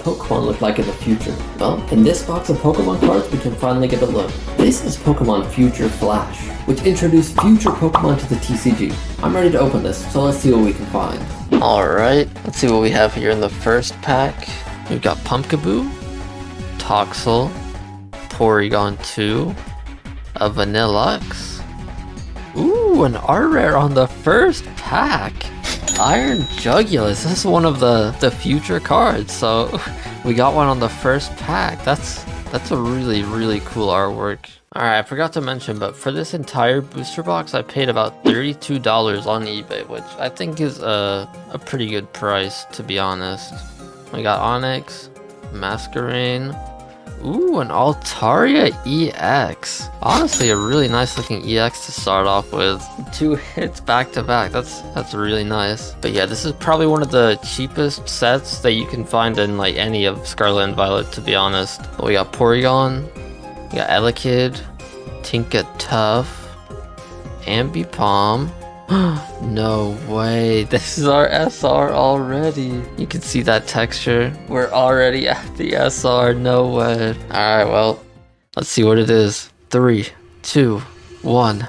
Pokemon look like in the future? Well, in this box of Pokemon cards, we can finally get a look. This is Pokemon Future Flash, which introduced future Pokemon to the TCG. I'm ready to open this, so let's see what we can find. Alright, let's see what we have here in the first pack. We've got Pumpkaboo, Toxel, Porygon 2, a Vanillux. Ooh, an R-Rare on the first pack. Iron Jugulus. This is one of the future cards, so we got one on the first pack. That's a really cool artwork. Alright, I forgot to mention, but for this entire booster box, I paid about $32 on eBay, which I think is a pretty good price, to be honest. We got Onix, Masquerain. Ooh, an Altaria EX. Honestly, a really nice looking EX to start off with. 2 hits back to back. That's really nice. But yeah, this is probably one of the cheapest sets that you can find in like any of Scarlet and Violet, to be honest. But we got Porygon, we got Elekid, Tinkatuff, Ambipom. No way, this is our SR already. You can see that texture. We're already at the SR, no way. Alright, well, let's see what it is. 3, 2, 1.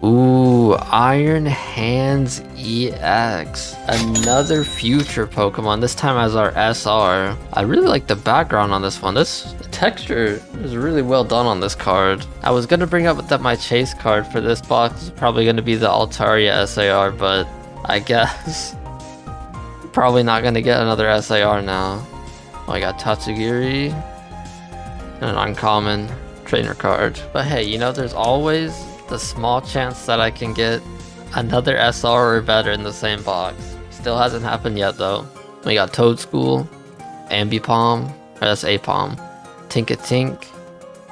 Ooh, Iron Hands EX. Another future Pokemon, this time as our SR. I really like the background on this one. This texture is really well done on this card. I was gonna bring up that my chase card for this box is probably gonna be the Altaria SAR, but I guess probably not gonna get another SAR now. Oh, I got Tatsugiri and an uncommon trainer card. But hey, you know, there's always the small chance that I can get another SR or better in the same box. Still hasn't happened yet though. We got Toadschool, Ambipom, or that's Apom, Tinkatink,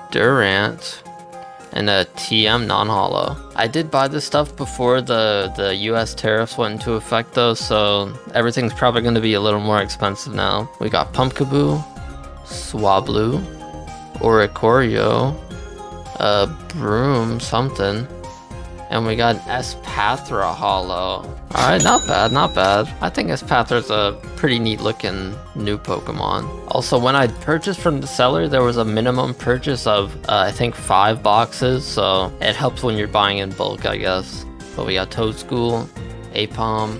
Durant, and a TM non-holo. I did buy this stuff before the US tariffs went into effect though, so everything's probably going to be a little more expensive now. We got Pumpkaboo, Swablu, Oricorio, Broom something, and we got an Espathra holo. Alright, not bad, not bad. I think Espathra's a pretty neat looking new Pokemon. Also, when I purchased from the seller, there was a minimum purchase of I think 5 boxes, so it helps when you're buying in bulk, I guess. But we got Toadschool, Apom,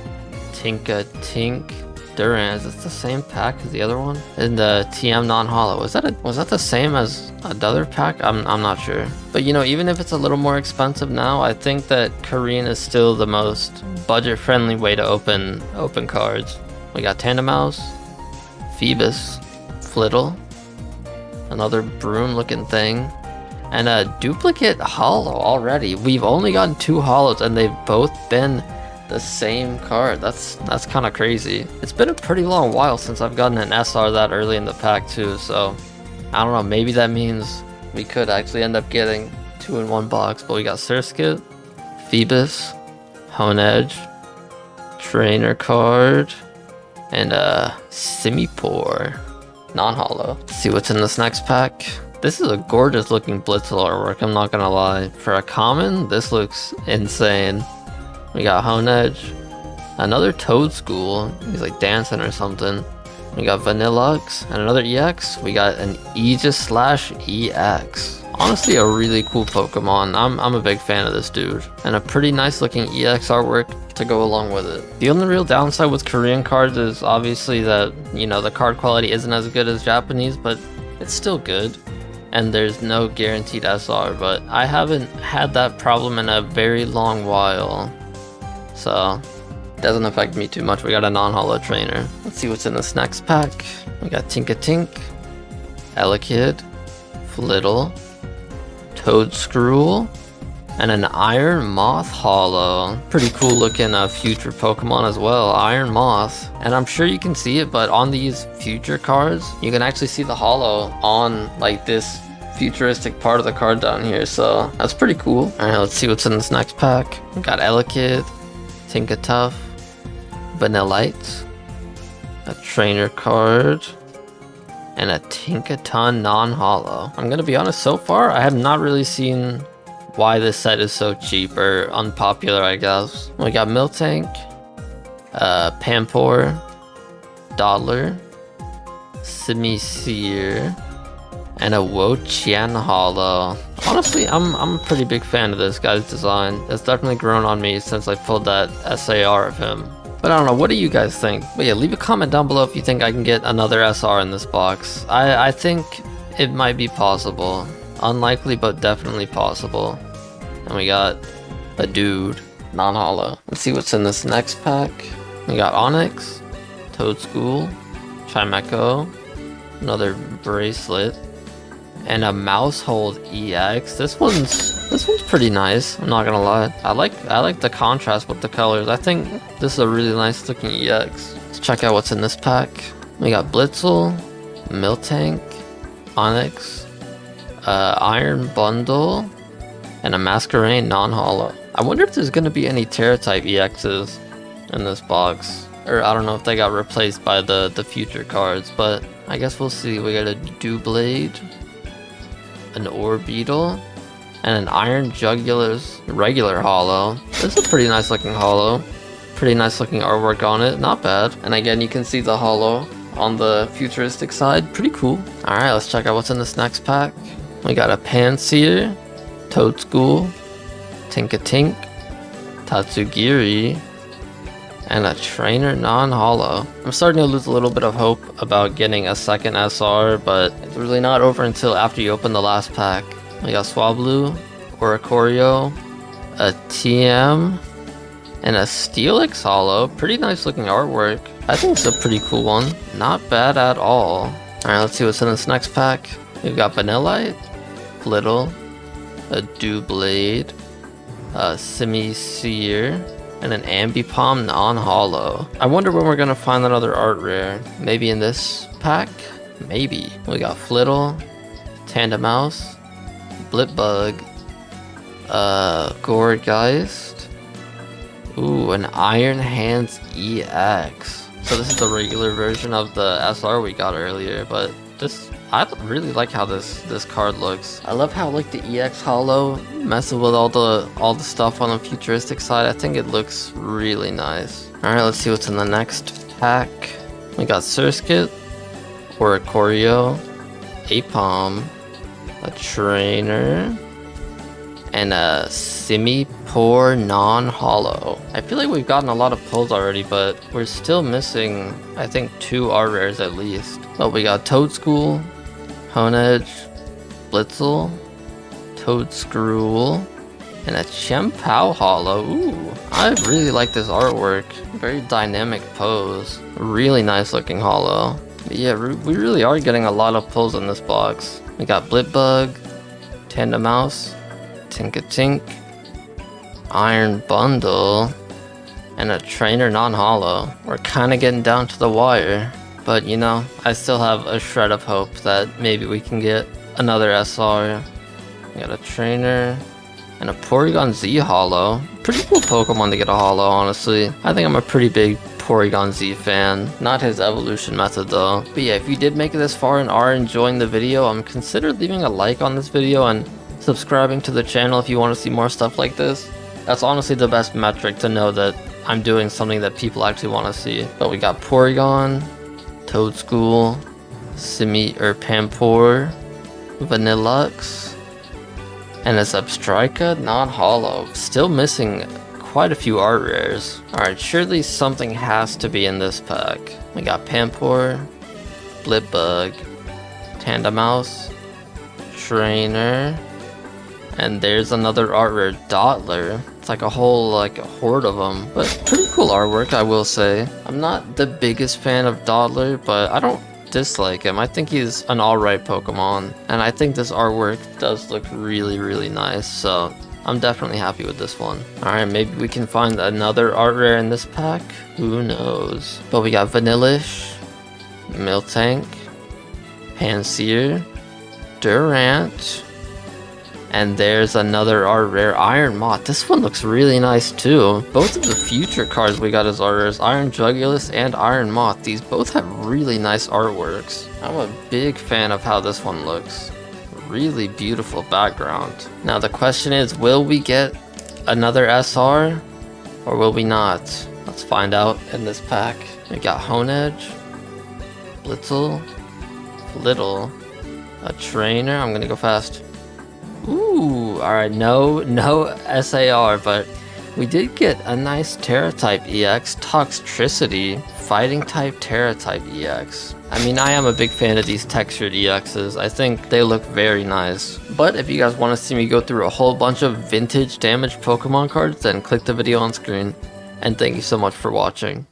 Tinkatink, Durant. Is this the same pack as the other one? And the TM non-holo. Was that the same as another pack? I'm not sure. But you know, even if it's a little more expensive now, I think that Korean is still the most budget-friendly way to open cards. We got Tandemaus, Phoebus, Flittle, another Broom-looking thing, and a duplicate holo already. We've only gotten 2 holos, and they've both been the same card. That's kind of crazy. It's been a pretty long while since I've gotten an SR that early in the pack too, so I don't know, maybe that means we could actually end up getting 2 in 1 box. But we got Surskit, Phoebus, Honedge, trainer card, and Simipour non-holo. Let's see what's in this next pack. This is a gorgeous looking Blitzel artwork, I'm not gonna lie. For a common, this looks insane. We got Honedge, another Toadschool, he's like dancing or something. We got Vanillux, and another EX. We got an Aegis/EX. Honestly, a really cool Pokemon. I'm a big fan of this dude. And a pretty nice looking EX artwork to go along with it. The only real downside with Korean cards is obviously that, you know, the card quality isn't as good as Japanese, but it's still good. And there's no guaranteed SR, but I haven't had that problem in a very long while. So, it doesn't affect me too much. We got a non-holo trainer. Let's see what's in this next pack. We got Tinkatink, Elekid, Flittle, Toadscruel, and an Iron Moth holo. Pretty cool looking future Pokemon as well, Iron Moth. And I'm sure you can see it, but on these future cards, you can actually see the holo on like this futuristic part of the card down here, so that's pretty cool. Alright, let's see what's in this next pack. We got Elekid, Tinkatuff, Vanillite, a trainer card, and a Tinkaton non-holo. I'm gonna be honest, so far I have not really seen why this set is so cheap or unpopular, I guess. We got Miltank, Pampor, Dodler, Simisear, and a Wo-Chien Hollow. Honestly, I'm a pretty big fan of this guy's design. It's definitely grown on me since I pulled that SAR of him. But I don't know, what do you guys think? But yeah, leave a comment down below if you think I can get another SR in this box. I think it might be possible. Unlikely, but definitely possible. And we got a dude, non-holo. Let's see what's in this next pack. We got Onyx, Toadschool, Chimecho, another bracelet, and a Mousehold EX. This one's pretty nice. I'm not gonna lie. I like the contrast with the colors. I think this is a really nice looking EX. Let's check out what's in this pack. We got Blitzel, Miltank, Onyx, Iron Bundle, and a Masquerain non-holo. I wonder if there's gonna be any Terra type EXs in this box. Or I don't know if they got replaced by the future cards, but I guess we'll see. We got a Doublade, an Orbeetle, and an Iron Jugular's regular holo. This is a pretty nice looking holo. Pretty nice looking artwork on it, not bad. And again, you can see the holo on the futuristic side, pretty cool. Alright, let's check out what's in this next pack. We got a Pansear, Toadschool, Tinkatink, Tatsugiri, and a Trainer non-holo. I'm starting to lose a little bit of hope about getting a second SR, but it's really not over until after you open the last pack. We got Swablu, Oricorio, a TM, and a Steelix holo. Pretty nice looking artwork. I think it's a pretty cool one. Not bad at all. Alright, let's see what's in this next pack. We've got Vanillite, Flittle, a Doublade, a Simisear, and an Ambipom non-holo. I wonder when we're gonna find another art rare. Maybe in this pack? Maybe. We got Flittle, Tandemouse, Blipbug, Gourgeist, ooh, an Iron Hands EX. So this is the regular version of the SR we got earlier, but I really like how this card looks. I love how like the EX holo messes with all the stuff on the futuristic side. I think it looks really nice. Alright, let's see what's in the next pack. We got Surskit, Oricorio, Apom, a Trainer, and a Simipour non-holo. I feel like we've gotten a lot of pulls already, but we're still missing, I think, 2 art rares at least. But we got Toadschool, Honedge, Blitzel, Toadscrew, and a Chempao holo. Ooh, I really like this artwork. Very dynamic pose. Really nice looking holo. But yeah, we really are getting a lot of pulls in this box. We got Blipbug, Tandemouse, Tinkatink, Iron Bundle, and a Trainer non-holo. We're kind of getting down to the wire. But you know, I still have a shred of hope that maybe we can get another SR. We got a Trainer and a Porygon Z holo. Pretty cool Pokemon to get a holo, honestly. I think I'm a pretty big Porygon Z fan. Not his evolution method though. But yeah, if you did make it this far and are enjoying the video, consider leaving a like on this video and subscribing to the channel if you want to see more stuff like this. That's honestly the best metric to know that I'm doing something that people actually want to see. But we got Porygon, Toadschool, Pampour, Vanillux, and a Zebstrika non-holo. Still missing quite a few art rares. Alright, surely something has to be in this pack. We got Pampour, Blipbug, Tandemouse, Trainer, and there's another art rare, Dottler. It's like a whole horde of them, but pretty cool artwork, I will say. I'm not the biggest fan of Dottler, but I don't dislike him. I think he's an alright Pokemon, and I think this artwork does look really, really nice, so I'm definitely happy with this one. Alright, maybe we can find another art rare in this pack. Who knows? But we got Vanillish, Miltank, Pansear, Durant, and there's another art rare, Iron Moth. This one looks really nice too. Both of the future cards we got as art rares, Iron Jugulus and Iron Moth, these both have really nice artworks. I'm a big fan of how this one looks. Really beautiful background. Now the question is, will we get another SR or will we not? Let's find out in this pack. We got Honedge, Blitzel, Little. A trainer. I'm gonna go fast. Ooh, alright, no SAR, but we did get a nice Terra-type EX, Toxtricity, Fighting-type Terra-type EX. I mean, I am a big fan of these textured EXs. I think they look very nice. But if you guys want to see me go through a whole bunch of vintage damaged Pokemon cards, then click the video on screen. And thank you so much for watching.